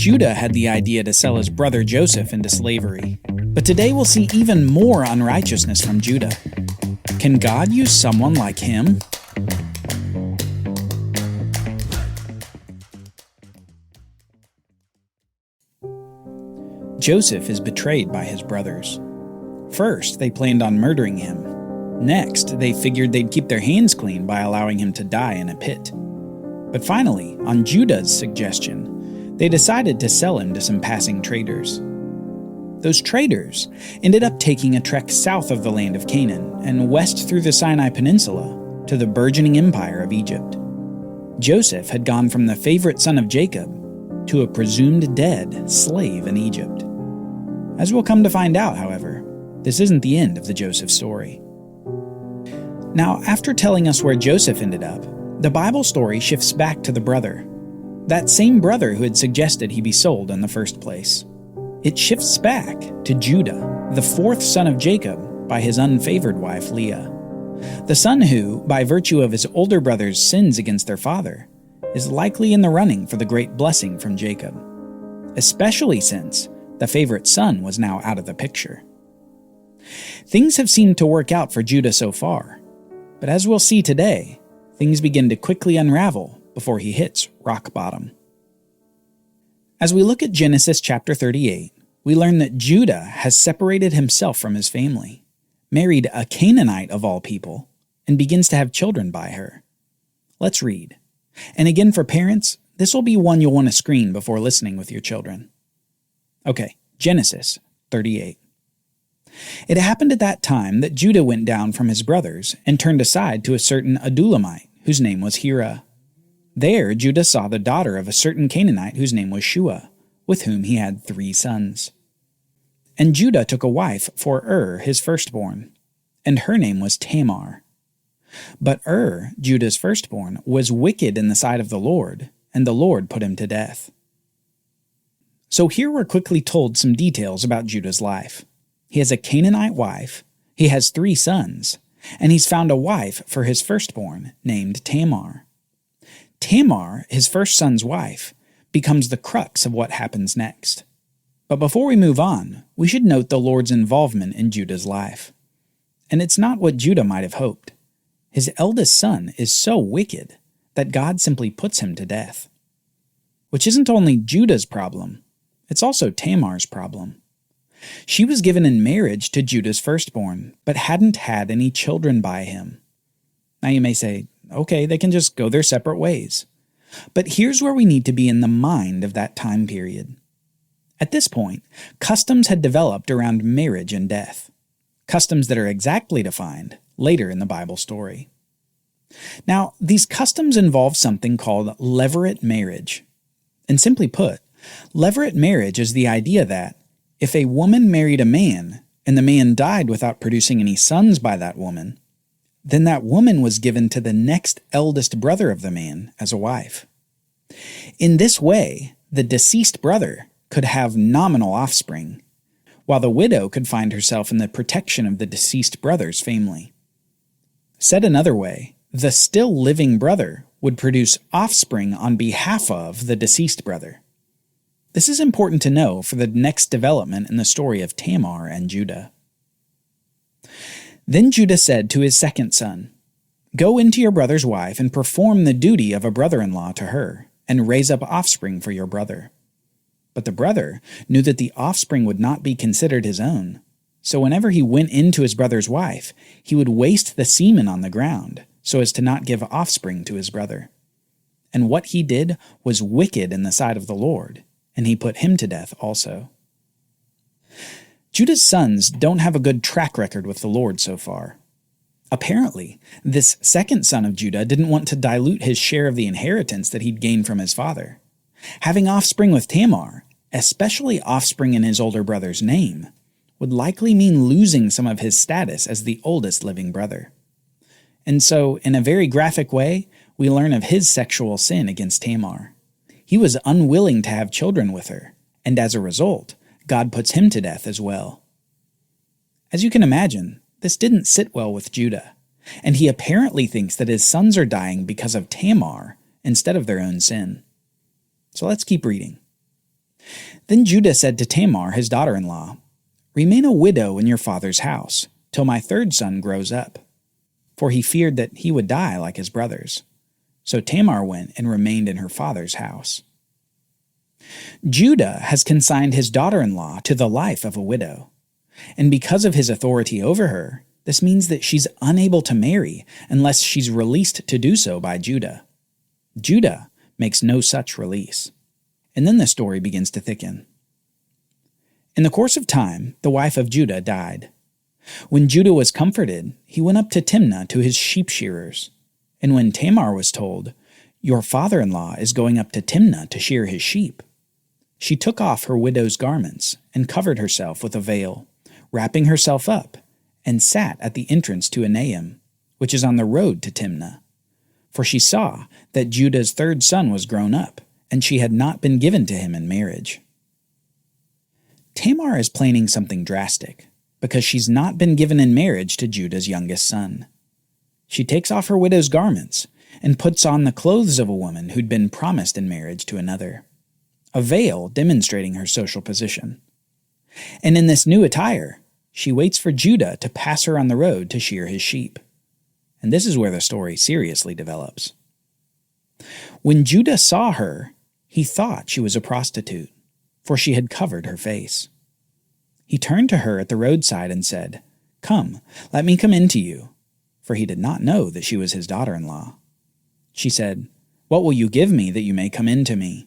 Judah had the idea to sell his brother Joseph into slavery. But today we'll see even more unrighteousness from Judah. Can God use someone like him? Joseph is betrayed by his brothers. First, they planned on murdering him. Next, they figured they'd keep their hands clean by allowing him to die in a pit. But finally, on Judah's suggestion, they decided to sell him to some passing traders. Those traders ended up taking a trek south of the land of Canaan and west through the Sinai Peninsula to the burgeoning empire of Egypt. Joseph had gone from the favorite son of Jacob to a presumed dead slave in Egypt. As we'll come to find out, however, this isn't the end of the Joseph story. Now, after telling us where Joseph ended up, the Bible story shifts back to the brother. That same brother who had suggested he be sold in the first place. It shifts back to Judah, the fourth son of Jacob by his unfavored wife Leah. The son who, by virtue of his older brother's sins against their father, is likely in the running for the great blessing from Jacob, especially since the favorite son was now out of the picture. Things have seemed to work out for Judah so far, but as we'll see today, things begin to quickly unravel before he hits rock bottom. As we look at Genesis chapter 38, we learn that Judah has separated himself from his family, married a Canaanite of all people, and begins to have children by her. Let's read. And again, for parents, this will be one you'll want to screen before listening with your children. Okay, Genesis 38. It happened at that time that Judah went down from his brothers and turned aside to a certain Adullamite, whose name was Hira. There Judah saw the daughter of a certain Canaanite whose name was Shua, with whom he had 3 sons. And Judah took a wife for his firstborn, and her name was Tamar. But Judah's firstborn, was wicked in the sight of the Lord, and the Lord put him to death. So here we're quickly told some details about Judah's life. He has a Canaanite wife, he has 3 sons, and he's found a wife for his firstborn named Tamar. Tamar, his first son's wife, becomes the crux of what happens next. But before we move on, we should note the Lord's involvement in Judah's life. And it's not what Judah might have hoped. His eldest son is so wicked that God simply puts him to death. Which isn't only Judah's problem, it's also Tamar's problem. She was given in marriage to Judah's firstborn, but hadn't had any children by him. Now you may say, okay, they can just go their separate ways. But here's where we need to be in the mind of that time period. At this point, customs had developed around marriage and death. Customs that are exactly defined later in the Bible story. Now, these customs involve something called levirate marriage. And simply put, levirate marriage is the idea that if a woman married a man, and the man died without producing any sons by that woman, then that woman was given to the next eldest brother of the man as a wife. In this way, the deceased brother could have nominal offspring, while the widow could find herself in the protection of the deceased brother's family. Said another way, the still living brother would produce offspring on behalf of the deceased brother. This is important to know for the next development in the story of Tamar and Judah. Then Judah said to his second son, "Go into your brother's wife and perform the duty of a brother-in-law to her, and raise up offspring for your brother." But the brother knew that the offspring would not be considered his own, so whenever he went into his brother's wife, he would waste the semen on the ground, so as to not give offspring to his brother. And what he did was wicked in the sight of the Lord, and he put him to death also. Judah's sons don't have a good track record with the Lord so far. Apparently, this second son of Judah didn't want to dilute his share of the inheritance that he'd gained from his father. Having offspring with Tamar, especially offspring in his older brother's name, would likely mean losing some of his status as the oldest living brother. And so, in a very graphic way, we learn of his sexual sin against Tamar. He was unwilling to have children with her, and as a result, God puts him to death as well. As you can imagine, this didn't sit well with Judah, and he apparently thinks that his sons are dying because of Tamar instead of their own sin. So let's keep reading. Then Judah said to Tamar, his daughter-in-law, "Remain a widow in your father's house, till my third son grows up." For he feared that he would die like his brothers. So Tamar went and remained in her father's house. Judah has consigned his daughter-in-law to the life of a widow. And because of his authority over her, this means that she's unable to marry unless she's released to do so by Judah. Judah makes no such release. And then the story begins to thicken. In the course of time, the wife of Judah died. When Judah was comforted, he went up to Timnah to his sheep shearers. And when Tamar was told, "Your father-in-law is going up to Timnah to shear his sheep," she took off her widow's garments and covered herself with a veil, wrapping herself up, and sat at the entrance to Enaim, which is on the road to Timnah. For she saw that Judah's third son was grown up, and she had not been given to him in marriage. Tamar is planning something drastic, because she's not been given in marriage to Judah's youngest son. She takes off her widow's garments and puts on the clothes of a woman who'd been promised in marriage to another, a veil demonstrating her social position. And in this new attire, she waits for Judah to pass her on the road to shear his sheep. And this is where the story seriously develops. When Judah saw her, he thought she was a prostitute, for she had covered her face. He turned to her at the roadside and said, "Come, let me come in to you," for he did not know that she was his daughter-in-law. She said, "What will you give me that you may come in to me?"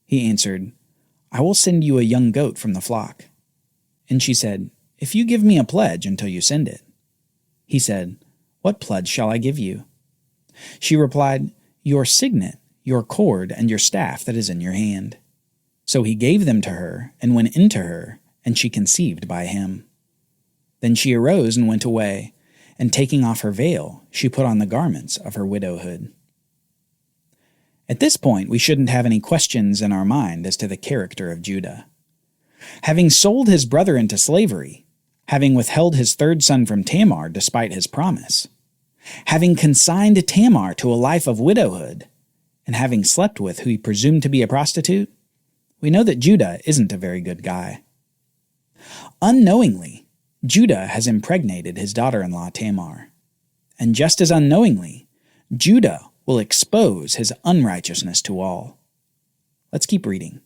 He answered, "I will send you a young goat from the flock." And she said, "If you give me a pledge until you send it." He said, "What pledge shall I give you?" She replied, "Your signet, your cord, and your staff that is in your hand." So he gave them to her and went into her, and she conceived by him. Then she arose and went away, and taking off her veil, she put on the garments of her widowhood. At this point, we shouldn't have any questions in our mind as to the character of Judah. Having sold his brother into slavery, having withheld his third son from Tamar despite his promise, having consigned Tamar to a life of widowhood, and having slept with who he presumed to be a prostitute, we know that Judah isn't a very good guy. Unknowingly, Judah has impregnated his daughter-in-law Tamar. And just as unknowingly, Judah will expose his unrighteousness to all. Let's keep reading.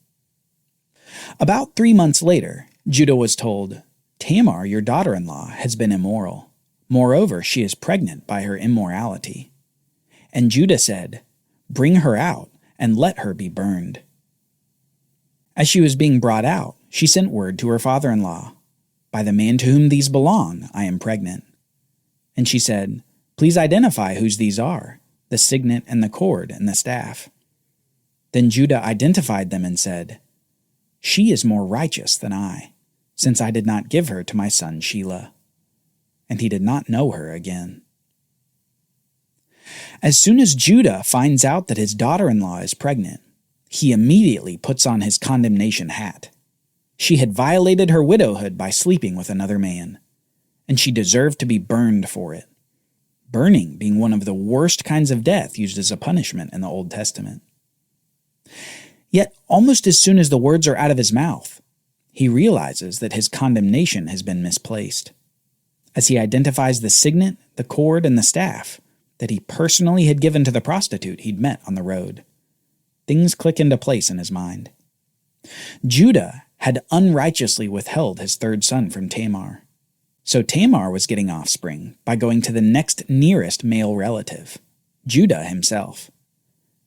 About 3 months later, Judah was told, "Tamar, your daughter-in-law, has been immoral. Moreover, she is pregnant by her immorality." And Judah said, "Bring her out and let her be burned." As she was being brought out, she sent word to her father-in-law, "By the man to whom these belong, I am pregnant." And she said, "Please identify whose these are, the signet and the cord and the staff." Then Judah identified them and said, "She is more righteous than I, since I did not give her to my son Shelah." And he did not know her again. As soon as Judah finds out that his daughter-in-law is pregnant, he immediately puts on his condemnation hat. She had violated her widowhood by sleeping with another man, and she deserved to be burned for it. Burning being one of the worst kinds of death used as a punishment in the Old Testament. Yet, almost as soon as the words are out of his mouth, he realizes that his condemnation has been misplaced. As he identifies the signet, the cord, and the staff that he personally had given to the prostitute he'd met on the road, things click into place in his mind. Judah had unrighteously withheld his third son from Tamar. So Tamar was getting offspring by going to the next nearest male relative, Judah himself.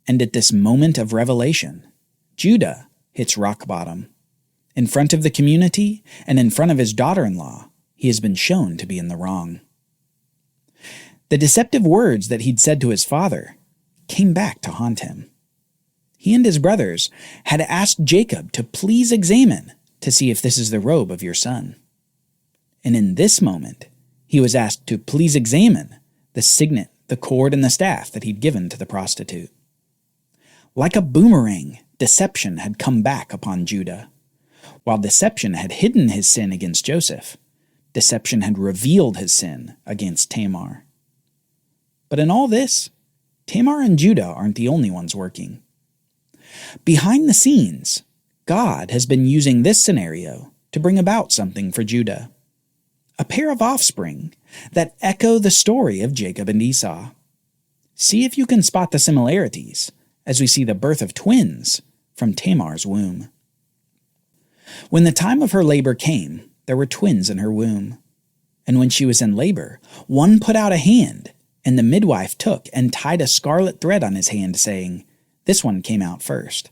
And at this moment of revelation, Judah hits rock bottom. In front of the community and in front of his daughter-in-law, he has been shown to be in the wrong. The deceptive words that he'd said to his father came back to haunt him. He and his brothers had asked Jacob to please examine to see if this is the robe of your son. And in this moment, he was asked to please examine the signet, the cord, and the staff that he'd given to the prostitute. Like a boomerang, deception had come back upon Judah. While deception had hidden his sin against Joseph, deception had revealed his sin against Tamar. But in all this, Tamar and Judah aren't the only ones working. Behind the scenes, God has been using this scenario to bring about something for Judah. A pair of offspring that echo the story of Jacob and Esau. See if you can spot the similarities as we see the birth of twins from Tamar's womb. When the time of her labor came, there were twins in her womb. And when she was in labor, one put out a hand, and the midwife took and tied a scarlet thread on his hand, saying, "This one came out first."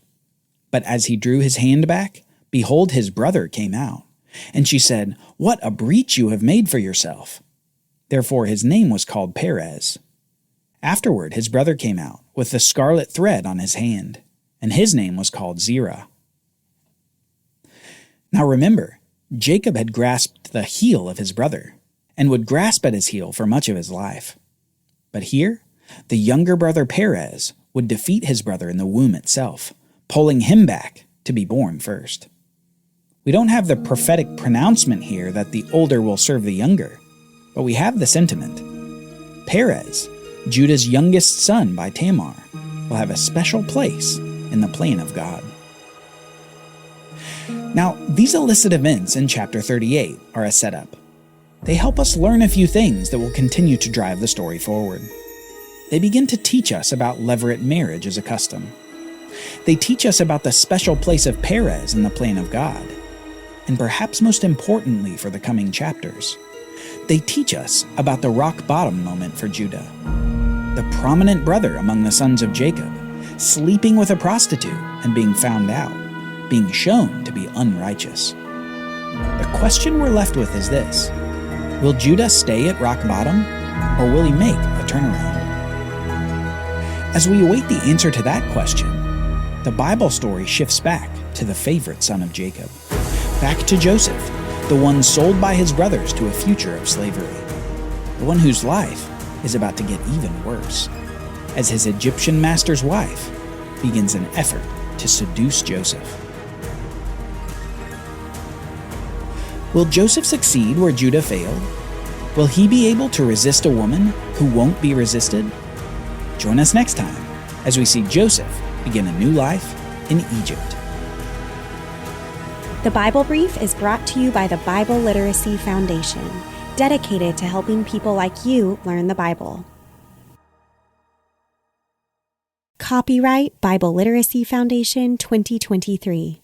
But as he drew his hand back, behold, his brother came out. And she said, "What a breach you have made for yourself." Therefore his name was called Perez. Afterward his brother came out with the scarlet thread on his hand, and his name was called Zerah. Now remember, Jacob had grasped the heel of his brother, and would grasp at his heel for much of his life. But here, the younger brother Perez would defeat his brother in the womb itself, pulling him back to be born first. We don't have the prophetic pronouncement here that the older will serve the younger, but we have the sentiment. Perez, Judah's youngest son by Tamar, will have a special place in the plan of God. Now, these illicit events in chapter 38 are a setup. They help us learn a few things that will continue to drive the story forward. They begin to teach us about levirate marriage as a custom. They teach us about the special place of Perez in the plan of God. And perhaps most importantly for the coming chapters, they teach us about the rock bottom moment for Judah. The prominent brother among the sons of Jacob, sleeping with a prostitute and being found out, being shown to be unrighteous. The question we're left with is this: will Judah stay at rock bottom, or will he make a turnaround? As we await the answer to that question, the Bible story shifts back to the favorite son of Jacob, back to Joseph, the one sold by his brothers to a future of slavery, the one whose life is about to get even worse, as his Egyptian master's wife begins an effort to seduce Joseph. Will Joseph succeed where Judah failed? Will he be able to resist a woman who won't be resisted? Join us next time as we see Joseph begin a new life in Egypt. The Bible Brief is brought to you by the Bible Literacy Foundation, dedicated to helping people like you learn the Bible. Copyright Bible Literacy Foundation 2023.